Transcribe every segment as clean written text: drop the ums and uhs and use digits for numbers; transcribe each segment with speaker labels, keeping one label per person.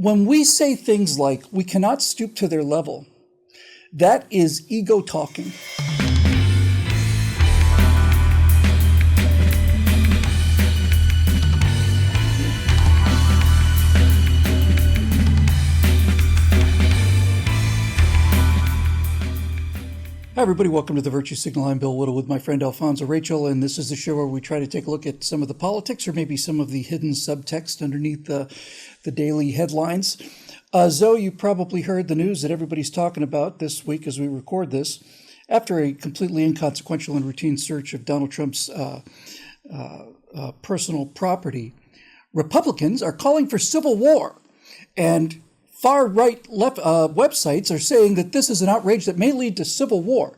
Speaker 1: when we say things like, we cannot stoop to their level, that is ego talking. Hi, everybody. Welcome to the Virtue Signal. I'm Bill Whittle with my friend Alfonso Rachel, and this is the show where we try to take a look at some of the politics or maybe some of the hidden subtext underneath the daily headlines. Zoe, you probably heard the news that everybody's talking about this week as we record this. After a completely inconsequential and routine search of Donald Trump's personal property, Republicans are calling for civil war, and far-right websites are saying that this is an outrage that may lead to civil war.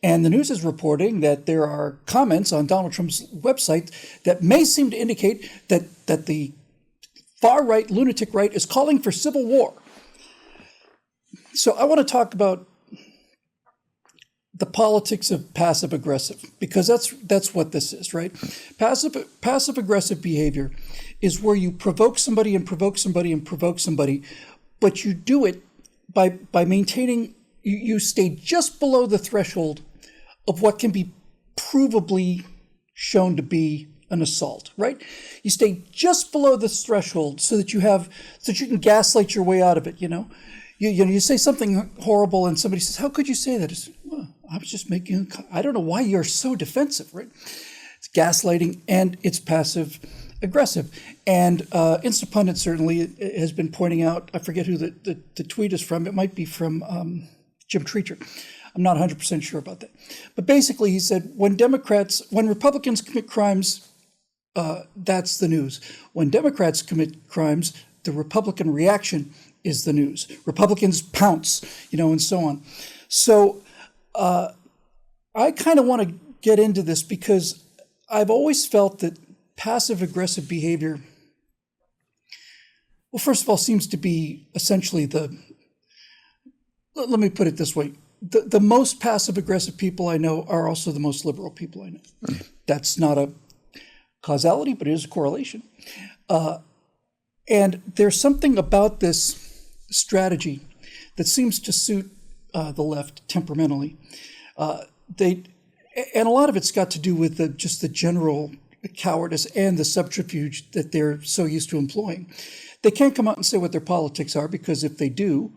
Speaker 1: And the news is reporting that there are comments on Donald Trump's website that may seem to indicate that the far-right lunatic right is calling for civil war. So I want to talk about the politics of passive-aggressive, because that's what this is, right? Passive-aggressive behavior is where you provoke somebody and provoke somebody and provoke somebody, but you do it by maintaining, you stay just below the threshold of what can be provably shown to be an assault, right? You stay just below this threshold so that you can gaslight your way out of it, you know? You say something horrible and somebody says, how could you say that? It's, well, I was just making, I don't know why you're so defensive, right? It's gaslighting and it's passive aggressive. And Instapundit certainly has been pointing out, I forget who the tweet is from. It might be from Jim Treacher. I'm not 100% sure about that. But basically he said, when Republicans commit crimes, that's the news. When Democrats commit crimes, the Republican reaction is the news. Republicans pounce, and so on. So I kind of want to get into this because I've always felt that passive-aggressive behavior, well, first of all, seems to be essentially let me put it this way, the most passive-aggressive people I know are also the most liberal people I know. That's not a causality, but it is a correlation. And there's something about this strategy that seems to suit the left temperamentally. And a lot of it's got to do with just the general cowardice and the subterfuge that they're so used to employing. They can't come out and say what their politics are, because if they do,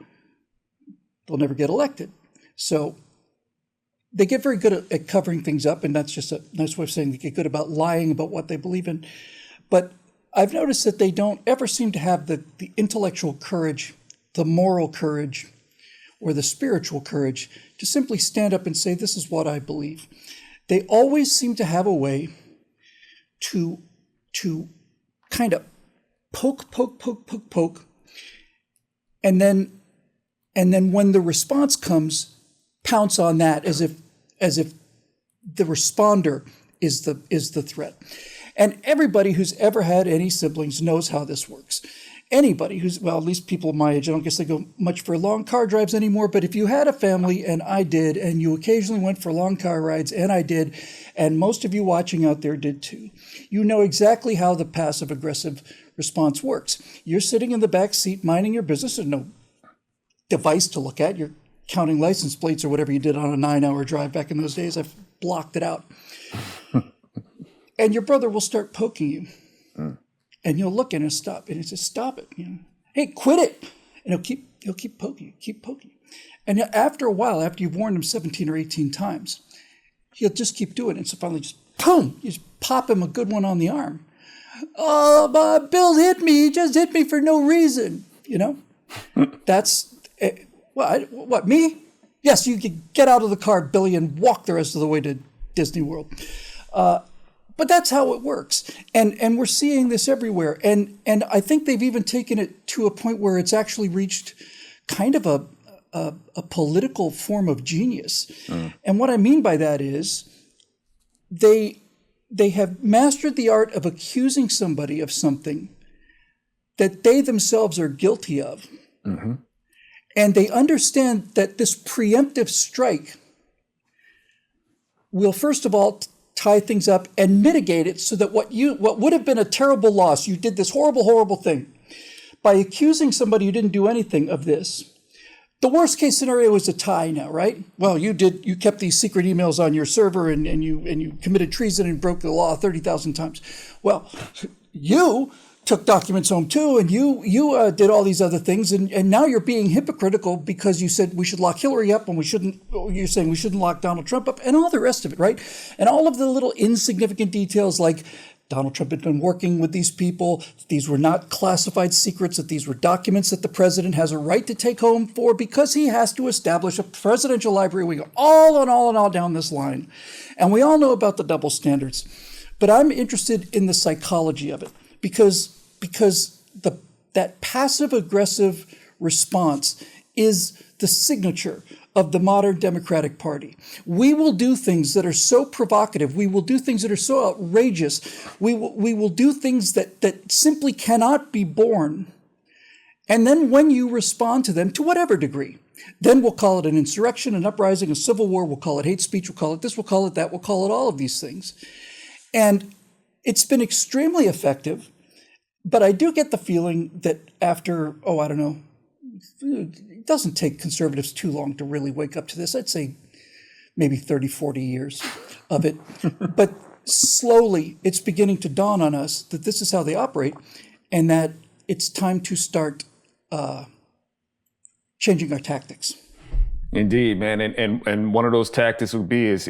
Speaker 1: they'll never get elected. So they get very good at covering things up, and that's just a nice way of saying they get good about lying about what they believe in. But I've noticed that they don't ever seem to have the intellectual courage, the moral courage, or the spiritual courage to simply stand up and say, this is what I believe. They always seem to have a way to kind of poke, and then when the response comes, pounce on that as if the responder is the threat. And everybody who's ever had any siblings knows how this works. Anybody who's, well, at least people my age, I don't guess they go much for long car drives anymore, but if you had a family, and I did, and you occasionally went for long car rides, and I did, and most of you watching out there did too, you know exactly how the passive-aggressive response works. You're sitting in the back seat minding your business. There's no device to look at. You're counting license plates or whatever you did on a 9-hour drive back in those days. I've blocked it out. And your brother will start poking you. And you'll look and stop. And he says, stop it. Hey, quit it. And he'll keep poking you. And after a while, after you've warned him 17 or 18 times, he'll just keep doing it. And so finally just, boom, you just pop him a good one on the arm. Oh, Bill hit me. He just hit me for no reason. That's, what, me? Yes, you can get out of the car, Billy, and walk the rest of the way to Disney World. But that's how it works. And we're seeing this everywhere. And I think they've even taken it to a point where it's actually reached kind of a political form of genius. And what I mean by that is they have mastered the art of accusing somebody of something that they themselves are guilty of. Mm-hmm. And they understand that this preemptive strike will, first of all, tie things up and mitigate it so that what would have been a terrible loss, you did this horrible, horrible thing, by accusing somebody who didn't do anything of this. The worst case scenario is a tie now, right? Well, you kept these secret emails on your server and you committed treason and broke the law 30,000 times. Well, you took documents home too, and you did all these other things, and now you're being hypocritical because you said we should lock Hillary up and you're saying we shouldn't lock Donald Trump up, and all the rest of it, right? And all of the little insignificant details like Donald Trump had been working with these people, these were not classified secrets, that these were documents that the president has a right to take home for because he has to establish a presidential library. We go all down this line. And we all know about the double standards. But I'm interested in the psychology of it because that passive aggressive response is the signature of the modern Democratic Party. We will do things that are so provocative. We will do things that are so outrageous. We will do things that simply cannot be borne. And then when you respond to them, to whatever degree, then we'll call it an insurrection, an uprising, a civil war. We'll call it hate speech. We'll call it this. We'll call it that. We'll call it all of these things. And it's been extremely effective. But I do get the feeling that after, I don't know, it doesn't take conservatives too long to really wake up to this. I'd say maybe 30, 40 years of it. But slowly, it's beginning to dawn on us that this is how they operate and that it's time to start changing our tactics.
Speaker 2: Indeed, man. And one of those tactics would be is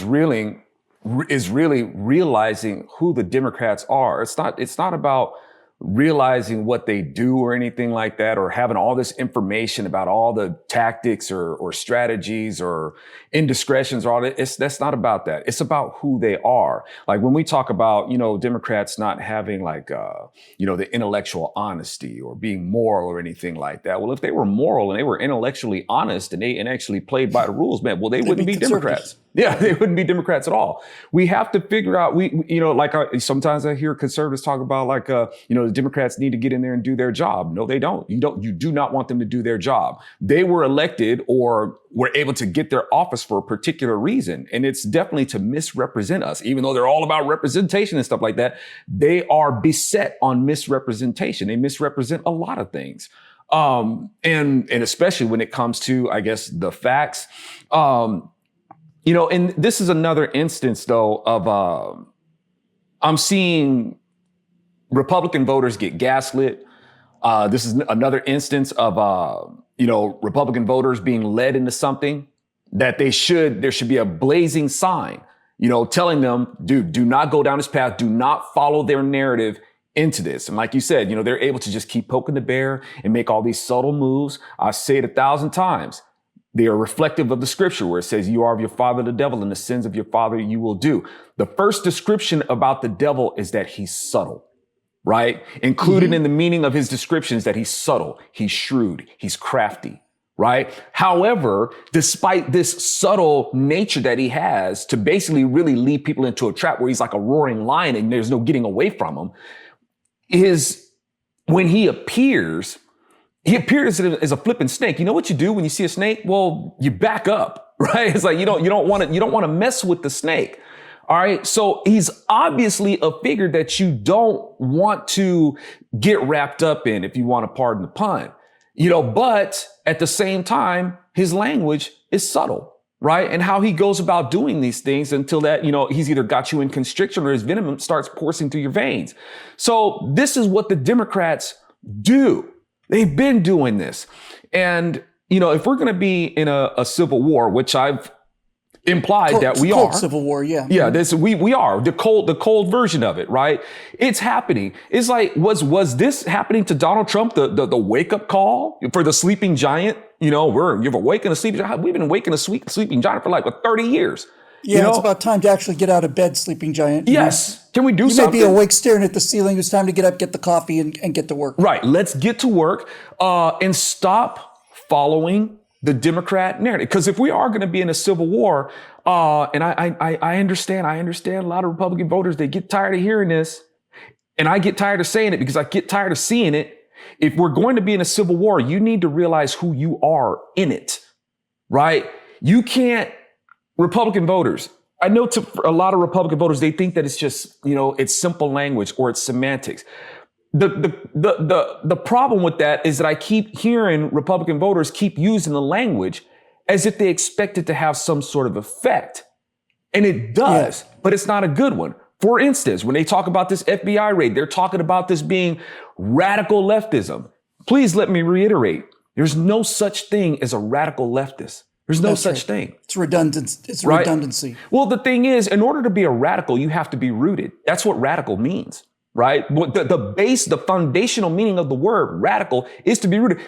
Speaker 2: really realizing who the Democrats are. It's not about realizing what they do or anything like that, or having all this information about all the tactics or strategies or indiscretions or all that. That's not about that. It's about who they are. Like when we talk about, Democrats not having the intellectual honesty or being moral or anything like that. Well, if they were moral and they were intellectually honest and they actually played by the rules, man, well, they wouldn't be Democrats. Yeah, they wouldn't be Democrats at all. We have to figure out, sometimes I hear conservatives talk about the Democrats need to get in there and do their job. No, they don't. You do not want them to do their job. They were elected or were able to get their office for a particular reason. And it's definitely to misrepresent us, even though they're all about representation and stuff like that. They are beset on misrepresentation. They misrepresent a lot of things. And especially when it comes to, I guess, the facts. And this is another instance, though, of I'm seeing Republican voters get gaslit. This is another instance of, Republican voters being led into something that there should be a blazing sign, telling them, dude, do not go down this path. Do not follow their narrative into this. And like you said, they're able to just keep poking the bear and make all these subtle moves. I say it 1,000 times. They are reflective of the scripture where it says, you are of your father, the devil, and the sins of your father you will do. The first description about the devil is that he's subtle, right? Included in the meaning of his description is that he's subtle, he's shrewd, he's crafty, right? However, despite this subtle nature that he has to basically really lead people into a trap where he's like a roaring lion and there's no getting away from him, when he appears as a flipping snake. You know what you do when you see a snake? Well, you back up, right? It's like you don't want to mess with the snake. All right. So he's obviously a figure that you don't want to get wrapped up in, if you want to pardon the pun. But at the same time, his language is subtle, right? And how he goes about doing these things until that, he's either got you in constriction or his venom starts coursing through your veins. So this is what the Democrats do. They've been doing this. And, if we're going to be in a civil war, which I've implied that we are.
Speaker 1: Civil war, yeah.
Speaker 2: Yeah, we are the cold version of it, right? It's happening. It's like, was this happening to Donald Trump, the wake up call for the sleeping giant? You've awakened a sleeping giant. We've been awakening a sleeping giant for 30 years.
Speaker 1: Yeah, it's about time to actually get out of bed, sleeping giant.
Speaker 2: Yes. Can we do something?
Speaker 1: You may be awake staring at the ceiling. It's time to get up, get the coffee, and get to work.
Speaker 2: Right. Let's get to work and stop following the Democrat narrative. Because if we are going to be in a civil war, and I understand a lot of Republican voters, they get tired of hearing this. And I get tired of saying it because I get tired of seeing it. If we're going to be in a civil war, you need to realize who you are in it. Right? You can't. Republican voters, I know a lot of Republican voters, they think that it's just, it's simple language or it's semantics. the problem with that is that I keep hearing Republican voters keep using the language as if they expect it to have some sort of effect. And it does, but it's not a good one. For instance, when they talk about this FBI raid, they're talking about this being radical leftism. Please let me reiterate, there's no such thing as a radical leftist. There's no such thing.
Speaker 1: It's redundant. It's redundancy.
Speaker 2: Well, the thing is, in order to be a radical, you have to be rooted. That's what radical means, right? The foundational meaning of the word radical is to be rooted.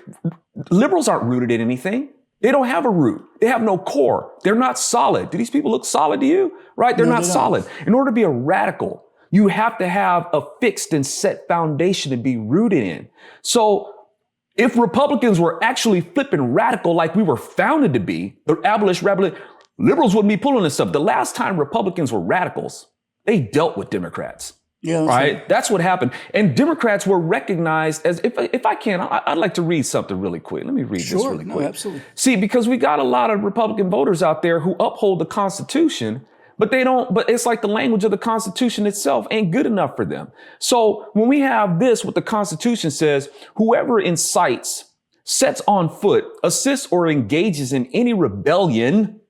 Speaker 2: Liberals aren't rooted in anything. They don't have a root. They have no core. They're not solid. Do these people look solid to you? Right? They're not solid. In order to be a radical, you have to have a fixed and set foundation to be rooted in. So if Republicans were actually flipping radical like we were founded to be, the liberals wouldn't be pulling this stuff. The last time Republicans were radicals, they dealt with Democrats.
Speaker 1: Yeah,
Speaker 2: right. That's what happened. And Democrats were recognized as, if I can, I'd like to read something really quick. Let me read this really quick.
Speaker 1: Absolutely.
Speaker 2: See, because we got a lot of Republican voters out there who uphold the Constitution, but it's like the language of the Constitution itself ain't good enough for them. So when we have this, what the Constitution says, whoever incites, sets on foot, assists or engages in any rebellion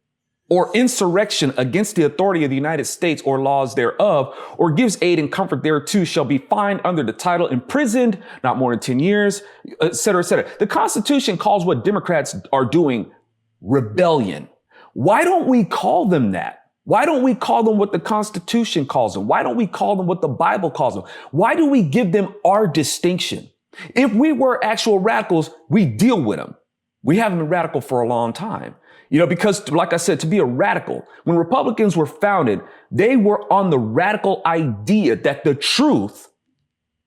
Speaker 2: or insurrection against the authority of the United States or laws thereof, or gives aid and comfort thereto, shall be fined under the title, imprisoned not more than 10 years, et cetera, et cetera. The Constitution calls what Democrats are doing rebellion. Why don't we call them that? Why don't we call them what the Constitution calls them? Why don't we call them what the Bible calls them? Why do we give them our distinction? If we were actual radicals, we deal with them. We haven't been radical for a long time. Because like I said, to be a radical, when Republicans were founded, they were on the radical idea that the truth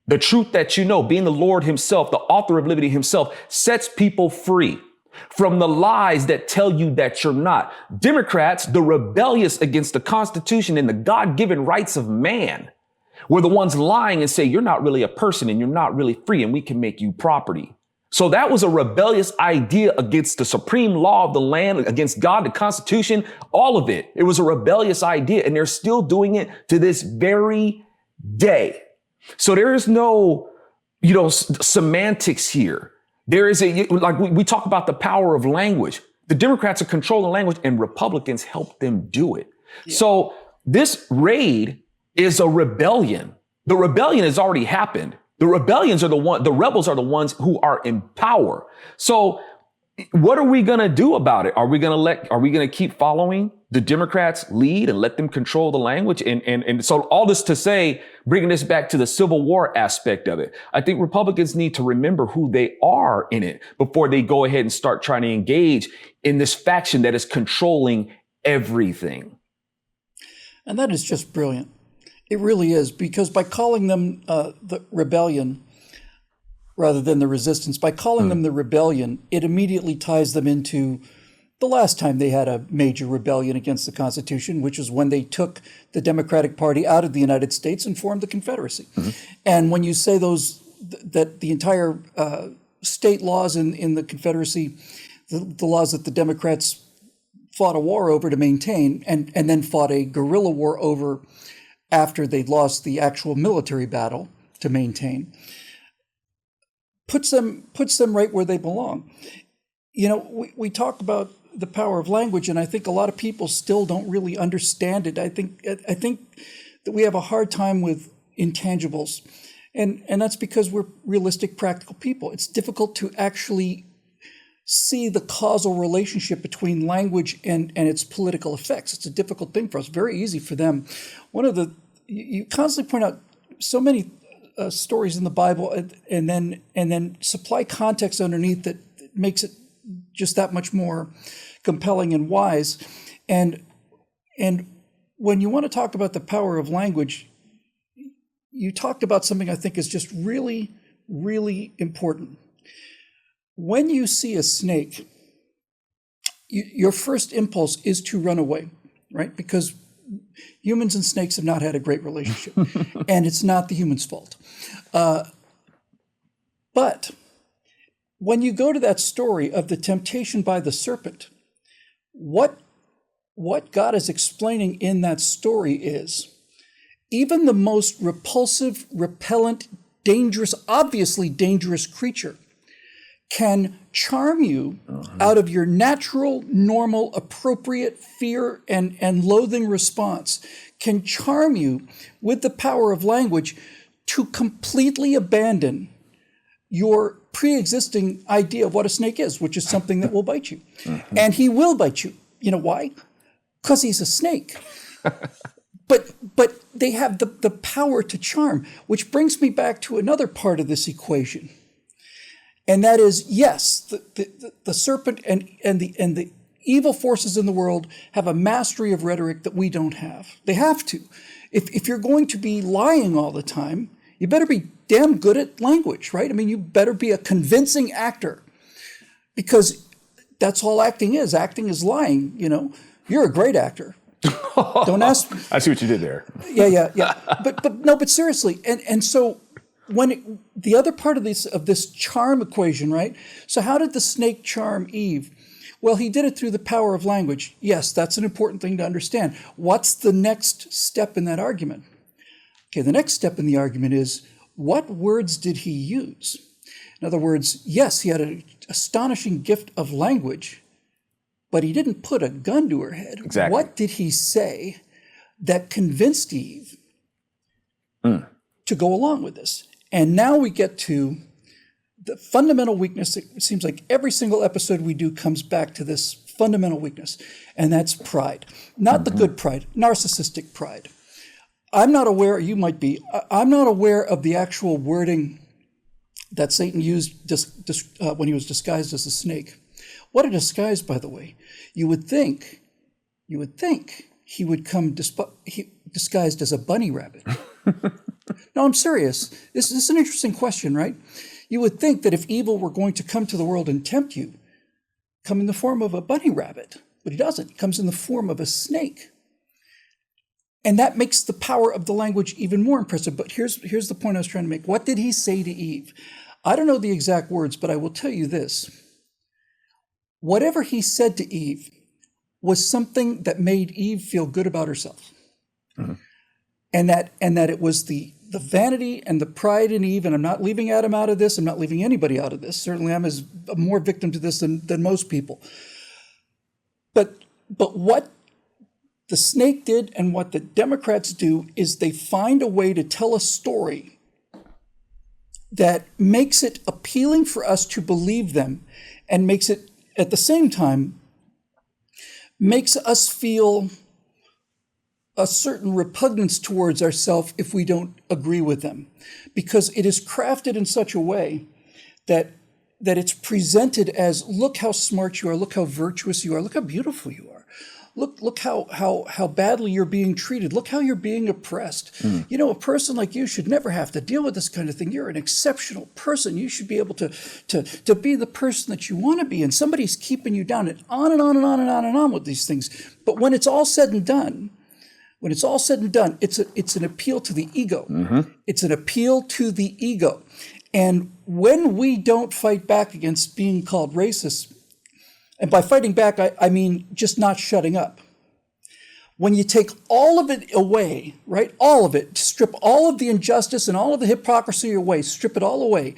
Speaker 2: that being the Lord himself, the author of liberty himself, sets people free from the lies that tell you that you're not. Democrats, the rebellious against the Constitution and the God-given rights of man, were the ones lying and say, you're not really a person and you're not really free and we can make you property. So that was a rebellious idea against the supreme law of the land, against God, the Constitution, all of it. It was a rebellious idea, and they're still doing it to this very day. So there is no, semantics here. There is like we talk about the power of language. The Democrats are controlling language, and Republicans help them do it. Yeah. So this raid is a rebellion. The rebellion has already happened. The rebellions are the rebels are the ones who are in power. So what are we going to do about it? Are we going to keep following the Democrats' lead and let them control the language? And so all this to say, bringing this back to the Civil War aspect of it, I think Republicans need to remember who they are in it before they go ahead and start trying to engage in this faction that is controlling everything.
Speaker 1: And that is just brilliant. It really is, because by calling them the rebellion rather than the resistance, by calling them the rebellion, it immediately ties them into the last time they had a major rebellion against the Constitution, which was when they took the Democratic Party out of the United States and formed the Confederacy. Mm-hmm. And when you say that the entire state laws in the Confederacy, the laws that the Democrats fought a war over to maintain and then fought a guerrilla war over after they'd lost the actual military battle to maintain, puts them right where they belong. We talk about the power of language, and I think a lot of people still don't really understand it. I think that we have a hard time with intangibles, and that's because we're realistic, practical people. It's difficult to actually see the causal relationship between language and its political effects. It's a difficult thing for us. Very easy for them. You constantly point out so many stories in the Bible, and then supply context underneath that makes it just that much more compelling and wise. And when you want to talk about the power of language, you talked about something I think is just really, really important. When you see a snake, your first impulse is to run away, right? Because humans and snakes have not had a great relationship, and it's not the human's fault. But when you go to that story of the temptation by the serpent, what God is explaining in that story is even the most repulsive, repellent dangerous, obviously dangerous creature can charm you out of your natural, normal, appropriate fear and loathing response, can charm you with the power of language to completely abandon your pre-existing idea of what a snake is, which is something that will bite you. And he will bite you. You know why? Because he's a snake. But they have the power to charm, which brings me back to another part of this equation. And that is, yes, the serpent and the evil forces in the world have a mastery of rhetoric that we don't have. They have to. If you're going to be lying all the time, you better be damn good at language, right? I mean, you better be a convincing actor, because that's all acting is. Acting is lying, you know. You're a great actor. Don't ask.
Speaker 2: I see what you did there.
Speaker 1: Yeah. But seriously, and so the other part of this charm equation, right? So how did the snake charm Eve? Well, he did it through the power of language. Yes, that's an important thing to understand. What's the next step in that argument? Okay, the next step in the argument is, what words did he use? In other words, yes, he had an astonishing gift of language, but he didn't put a gun to her head.
Speaker 2: Exactly.
Speaker 1: What did he say that convinced Eve to go along with this? And now we get to the fundamental weakness. It seems like every single episode we do comes back to this fundamental weakness, and that's pride. Not the good pride, narcissistic pride. I'm not aware, you might be, I'm not aware of the actual wording that Satan used when he was disguised as a snake. What a disguise, by the way. You would think he would come disguised as a bunny rabbit. No, I'm serious. This is an interesting question, right? You would think that if evil were going to come to the world and tempt you, come in the form of a bunny rabbit, but he doesn't. He comes in the form of a snake. And that makes the power of the language even more impressive. But here's the point I was trying to make. What did he say to Eve? I don't know the exact words, but I will tell you this. Whatever he said to Eve was something that made Eve feel good about herself. And that it was the vanity and the pride in Eve, and I'm not leaving Adam out of this, I'm not leaving anybody out of this. Certainly I'm more victim to this than most people. But what the snake did and what the Democrats do is they find a way to tell a story that makes it appealing for us to believe them, and makes it, at the same time, makes us feel a certain repugnance towards ourselves if we don't agree with them, because it is crafted in such a way that it's presented as, look how smart you are, look how virtuous you are, look how beautiful you are. Look how badly you're being treated. Look how you're being oppressed. You know, a person like you should never have to deal with this kind of thing. You're an exceptional person. You should be able to be the person that you want to be, and somebody's keeping you down, and on and on and on and on and on with these things. But when it's all said and done, it's an appeal to the ego. It's an appeal to the ego. And when we don't fight back against being called racist, and by fighting back, I mean just not shutting up. When you take all of it away, right, all of it, strip all of the injustice and all of the hypocrisy away, strip it all away.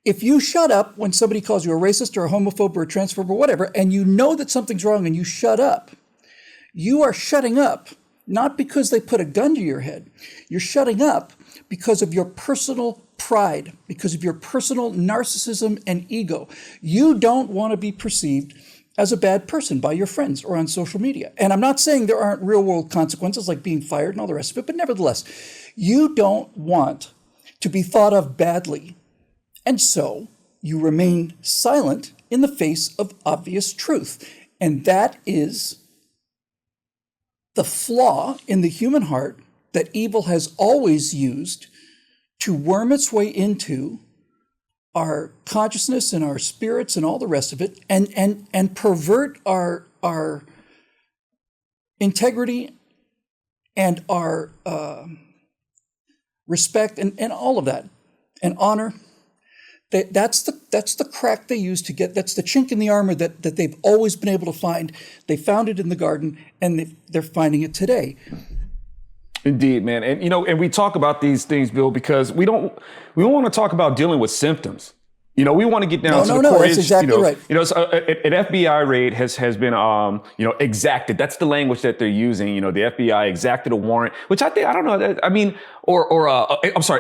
Speaker 1: If you shut up when somebody calls you a racist or a homophobe or a transphobe or whatever, and you know that something's wrong and you shut up, you are shutting up not because they put a gun to your head. You're shutting up because of your personal pride, because of your personal narcissism and ego. You don't want to be perceived as a bad person by your friends or on social media. And I'm not saying there aren't real world consequences like being fired and all the rest of it, but nevertheless, you don't want to be thought of badly. And so you remain silent in the face of obvious truth. And that is the flaw in the human heart that evil has always used to worm its way into our consciousness and our spirits and all the rest of it, and pervert our integrity and our respect and all of that, and honor. That's the crack they use to get, that's the chink in the armor that they've always been able to find. They found it in the garden, and they're finding it today.
Speaker 2: Indeed, man. And, and we talk about these things, Bill, because we don't want to talk about dealing with symptoms. We want to get down to the core.
Speaker 1: That's exactly right.
Speaker 2: So an FBI raid has been, exacted. That's the language that they're using. The FBI exacted a warrant, which I don't know. I mean,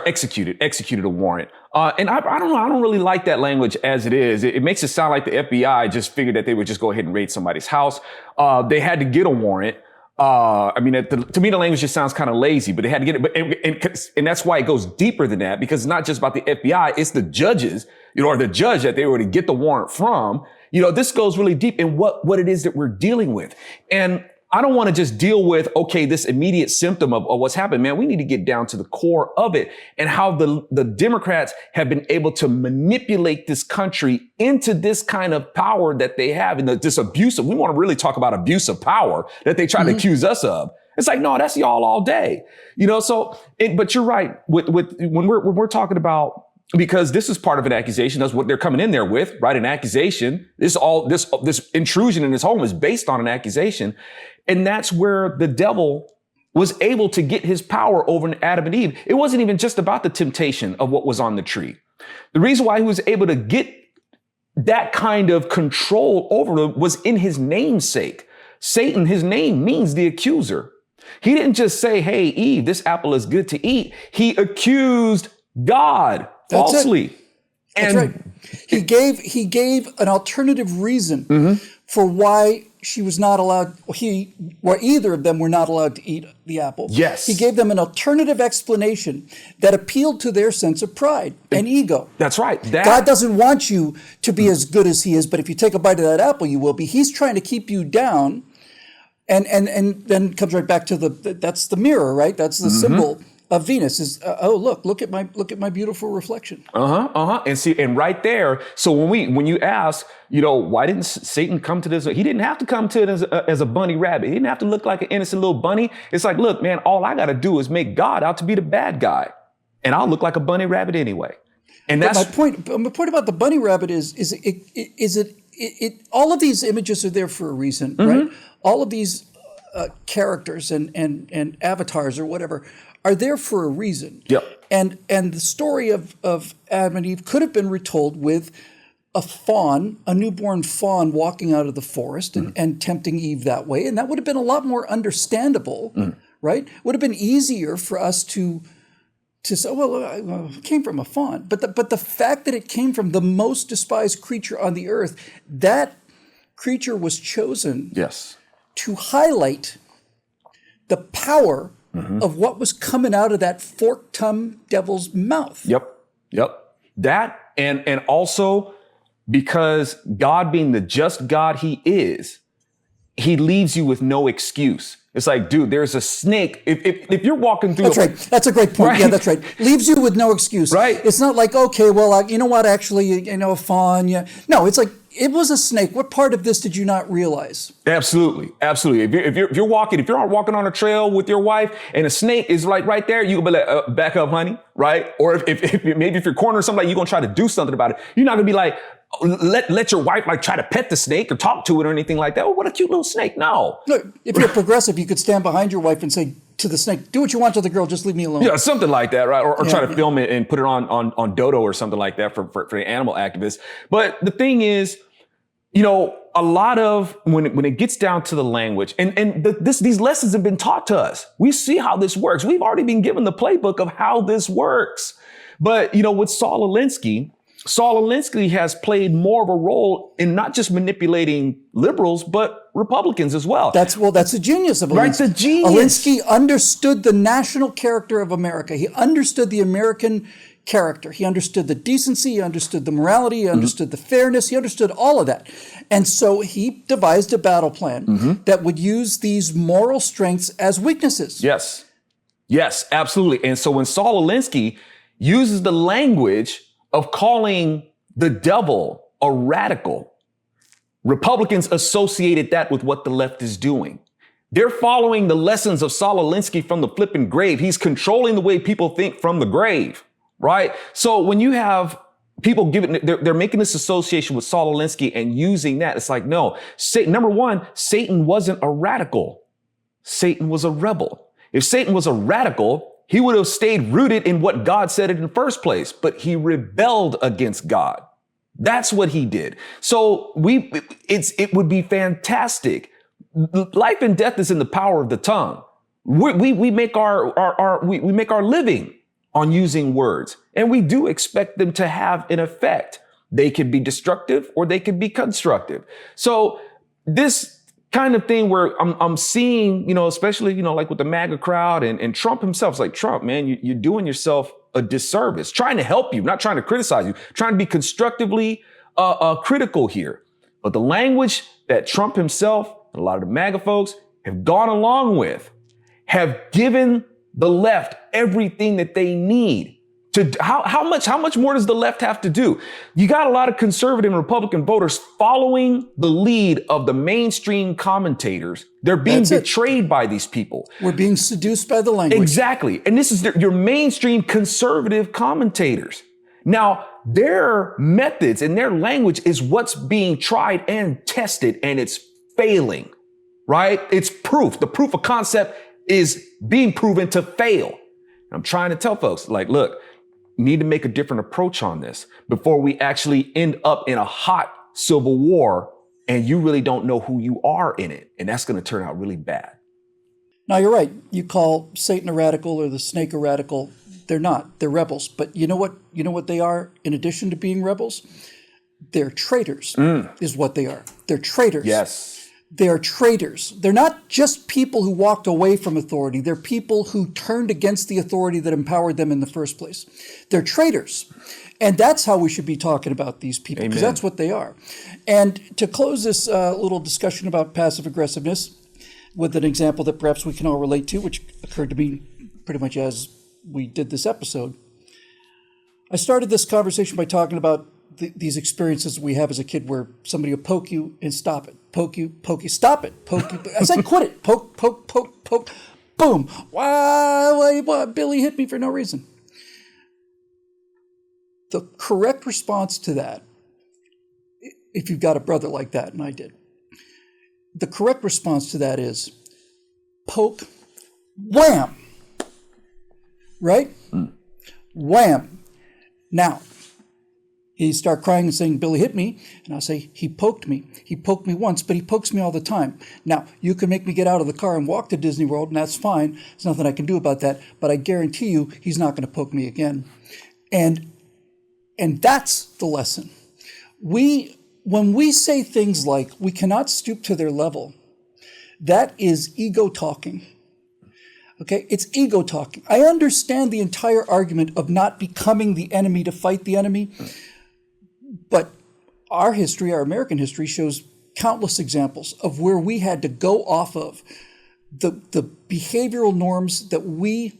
Speaker 2: executed a warrant. And I don't know. I don't really like that language as it is. It makes it sound like the FBI just figured that they would just go ahead and raid somebody's house. They had to get a warrant. To me, the language just sounds kind of lazy, but they had to get it. And that's why it goes deeper than that, because it's not just about the FBI, it's the judges, or the judge that they were to get the warrant from. This goes really deep in what it is that we're dealing with. And I don't want to just deal with, this immediate symptom of what's happened, man. We need to get down to the core of it and how the Democrats have been able to manipulate this country into this kind of power that they have, and this abusive. We want to really talk about abuse of power that they try to accuse us of. It's like, no, that's y'all all day, but you're right. When we're talking about, because this is part of an accusation. That's what they're coming in there with, right? An accusation. This intrusion in his home is based on an accusation. And that's where the devil was able to get his power over Adam and Eve. It wasn't even just about the temptation of what was on the tree. The reason why he was able to get that kind of control over them was in his namesake. Satan, his name means the accuser. He didn't just say, hey, Eve, this apple is good to eat. He accused God falsely.
Speaker 1: That's right. He gave an alternative reason for why she was not allowed, either of them were not allowed to eat the apple.
Speaker 2: Yes.
Speaker 1: He gave them an alternative explanation that appealed to their sense of pride and ego.
Speaker 2: That's right.
Speaker 1: God doesn't want you to be as good as he is, but if you take a bite of that apple, you will be. He's trying to keep you down. And then comes right back to that's the mirror, right? That's the symbol of Venus is, look at my beautiful reflection.
Speaker 2: And right there. So when you ask, why didn't Satan come to this? He didn't have to come to it as a bunny rabbit. He didn't have to look like an innocent little bunny. It's like, look, man, all I got to do is make God out to be the bad guy, and I'll look like a bunny rabbit anyway. And that's
Speaker 1: my point. My point about the bunny rabbit is all of these images are there for a reason, right? All of these characters and avatars or whatever are there for a reason.
Speaker 2: Yep.
Speaker 1: And the story of Adam and Eve could have been retold with a newborn fawn walking out of the forest and tempting Eve that way. And that would have been a lot more understandable, right? Would have been easier for us to say, it came from a fawn. But the fact that it came from the most despised creature on the earth, that creature was chosen to highlight the power of what was coming out of that fork-tongued devil's mouth.
Speaker 2: Yep. That and also because God being the just God he is, he leaves you with no excuse. It's like, dude, there's a snake. If you're walking through...
Speaker 1: That's right. That's a great point. Right? Yeah, that's right. Leaves you with no excuse.
Speaker 2: Right.
Speaker 1: It's not like, okay, well, you know what, actually, a fawn. Yeah. No, it's like, it was a snake. What part of this did you not realize?
Speaker 2: Absolutely. If you're walking on a trail with your wife and a snake is like right there, you can be like, back up, honey, right? Or if maybe if you're cornering somebody, you're going to try to do something about it. You're not going to be like, let your wife try to pet the snake or talk to it or anything like that. Oh, what a cute little snake. No.
Speaker 1: Look, if you're progressive, you could stand behind your wife and say to the snake, do what you want to the girl, just leave me alone.
Speaker 2: Yeah, something like that, right? Or try to film it and put it on Dodo or something like that for the animal activists. But the thing is, a lot of when it gets down to the language and these lessons have been taught to us. We see how this works. We've already been given the playbook of how this works. But, with Saul Alinsky has played more of a role in not just manipulating liberals, but Republicans as well.
Speaker 1: That's the genius of Alinsky.
Speaker 2: Right, the genius.
Speaker 1: Alinsky understood the national character of America. He understood the American character. He understood the decency. He understood the morality. He understood the fairness. He understood all of that. And so he devised a battle plan that would use these moral strengths as weaknesses.
Speaker 2: Yes, absolutely. And so when Saul Alinsky uses the language of calling the devil a radical, Republicans associated that with what the left is doing. They're following the lessons of Saul Alinsky from the flipping grave. He's controlling the way people think from the grave, right? So when you have people they're making this association with Saul Alinsky and using that, it's like, no, number one, Satan wasn't a radical. Satan was a rebel. If Satan was a radical, he would have stayed rooted in what God said in the first place, but he rebelled against God. That's what he did. So it would be fantastic. Life and death is in the power of the tongue. We make our living on using words, and we do expect them to have an effect. They could be destructive or they could be constructive. So this kind of thing where I'm seeing, especially, like with the MAGA crowd and Trump himself, it's like, Trump, man, you're doing yourself a disservice, trying to help you, not trying to criticize you, trying to be constructively critical here. But the language that Trump himself and a lot of the MAGA folks have gone along with have given the left everything that they need. How much more does the left have to do? You got a lot of conservative and Republican voters following the lead of the mainstream commentators. They're being betrayed by these people.
Speaker 1: We're being seduced by the language.
Speaker 2: Exactly. And this is your mainstream conservative commentators. Now, their methods and their language is what's being tried and tested, and it's failing, right? It's proof. The proof of concept is being proven to fail. I'm trying to tell folks, like, look, need to make a different approach on this before we actually end up in a hot civil war and you really don't know who you are in it. And that's going to turn out really bad.
Speaker 1: Now, you're right. You call Satan a radical or the snake a radical. They're not. They're rebels. But you know what? You know what they are in addition to being rebels? They're traitors is what they are. They're traitors.
Speaker 2: Yes.
Speaker 1: They're traitors. They're not just people who walked away from authority. They're people who turned against the authority that empowered them in the first place. They're traitors. And that's how we should be talking about these people, because that's what they are. And to close this little discussion about passive aggressiveness with an example that perhaps we can all relate to, which occurred to me pretty much as we did this episode, I started this conversation by talking about these experiences we have as a kid where somebody will poke you and stop it. Poke you, stop it. Poke you. I said, quit it. Poke. Boom. Wow, Billy hit me for no reason. The correct response to that, if you've got a brother like that, and I did, the correct response to that is poke, wham. Right? Wham. Now, he start crying and saying, Billy hit me. And I'll say, he poked me. He poked me once, but he pokes me all the time. Now, you can make me get out of the car and walk to Disney World, and that's fine. There's nothing I can do about that. But I guarantee you, he's not going to poke me again. And that's the lesson. When we say things like, we cannot stoop to their level, that is ego talking. Okay, it's ego talking. I understand the entire argument of not becoming the enemy to fight the enemy. But our history, our American history, shows countless examples of where we had to go off of the behavioral norms that we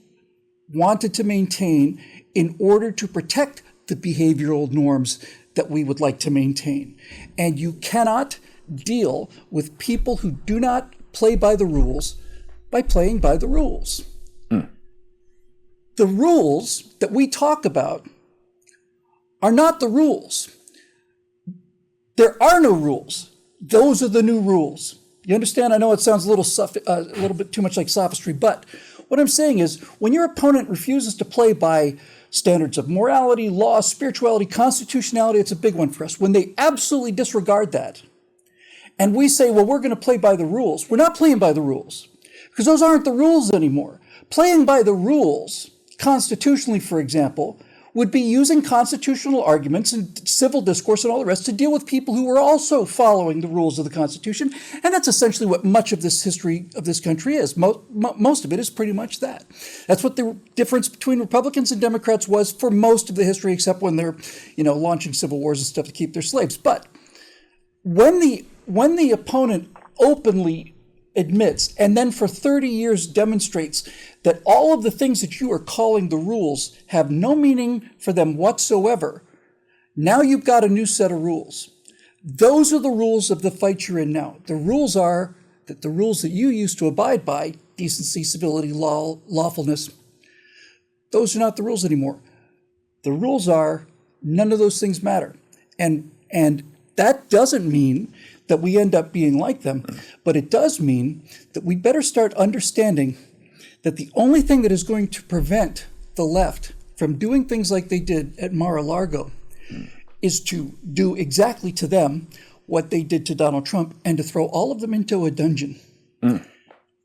Speaker 1: wanted to maintain in order to protect the behavioral norms that we would like to maintain. And you cannot deal with people who do not play by the rules by playing by the rules. The rules that we talk about are not the rules. There are no rules. Those are the new rules. You understand? I know it sounds a little bit too much like sophistry, but what I'm saying is when your opponent refuses to play by standards of morality, law, spirituality, constitutionality, it's a big one for us. When they absolutely disregard that, and we say, well, we're going to play by the rules, we're not playing by the rules, because those aren't the rules anymore. Playing by the rules, constitutionally, for example, would be using constitutional arguments and civil discourse and all the rest to deal with people who are also following the rules of the Constitution. And that's essentially what much of this history of this country is. Most of it is pretty much that. That's what the difference between Republicans and Democrats was for most of the history, except when they're, launching civil wars and stuff to keep their slaves. But when the opponent openly admits, and then for 30 years demonstrates that all of the things that you are calling the rules have no meaning for them whatsoever, now you've got a new set of rules. Those are the rules of the fight you're in now. The rules are that the rules that you used to abide by, decency, civility, law, lawfulness, those are not the rules anymore. The rules are none of those things matter. And that doesn't mean that we end up being like them, but it does mean that we better start understanding that the only thing that is going to prevent the left from doing things like they did at Mar-a-Lago is to do exactly to them what they did to Donald Trump and to throw all of them into a dungeon.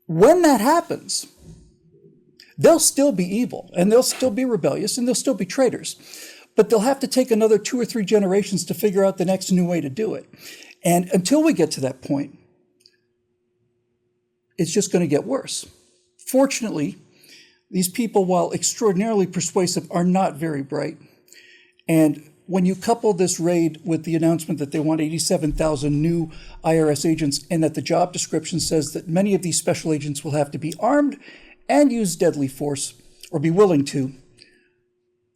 Speaker 1: When that happens, they'll still be evil and they'll still be rebellious and they'll still be traitors. But they'll have to take another 2 or 3 generations to figure out the next new way to do it. And until we get to that point, it's just going to get worse. Fortunately, these people, while extraordinarily persuasive, are not very bright. And when you couple this raid with the announcement that they want 87,000 new IRS agents and that the job description says that many of these special agents will have to be armed and use deadly force or be willing to,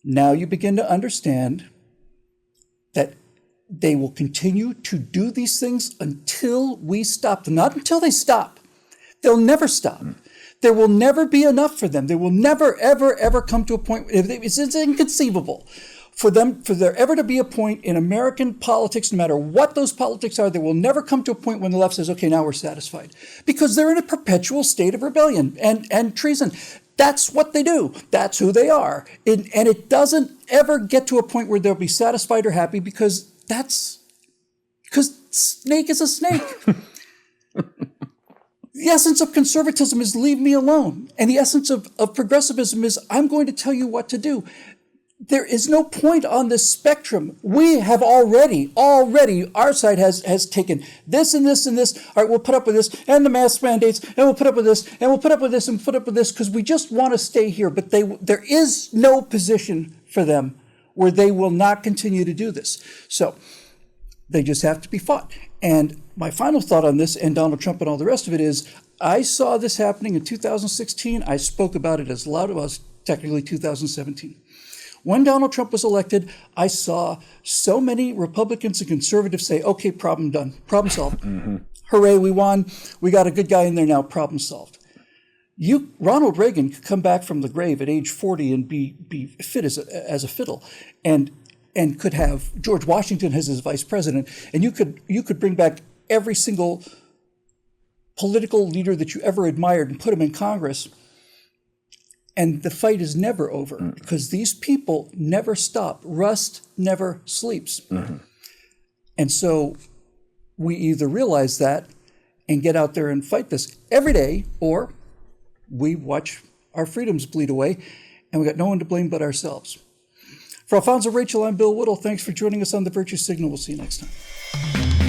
Speaker 1: now you begin to understand that they will continue to do these things until we stop them. Not until they stop. They'll never stop. There will never be enough for them. They will never, ever, ever come to a point. It's inconceivable for there ever to be a point in American politics, no matter what those politics are, there will never come to a point when the left says, okay, now we're satisfied. Because they're in a perpetual state of rebellion and treason. That's what they do. That's who they are. And it doesn't ever get to a point where they'll be satisfied or happy because snake is a snake. The essence of conservatism is leave me alone. And the essence of progressivism is I'm going to tell you what to do. There is no point on this spectrum. We have already, our side has taken this and this and this. All right, we'll put up with this and the mask mandates, and we'll put up with this, and we'll put up with this and put up with this because we just want to stay here. But there is no position for them where they will not continue to do this. So they just have to be fought. And my final thought on this and Donald Trump and all the rest of it is I saw this happening in 2016. I spoke about it as loud as technically 2017. When Donald Trump was elected, I saw so many Republicans and conservatives say, okay, problem done, problem solved. Hooray, we won. We got a good guy in there now, problem solved. Ronald Reagan could come back from the grave at age 40 and be fit as a fiddle and could have George Washington as his vice president. And you could bring back every single political leader that you ever admired and put him in Congress. And the fight is never over because these people never stop. Rust never sleeps. And so we either realize that and get out there and fight this every day, or we watch our freedoms bleed away and we got no one to blame but ourselves. For Alfonso Rachel, I'm Bill Whittle. Thanks for joining us on The Virtue Signal. We'll see you next time.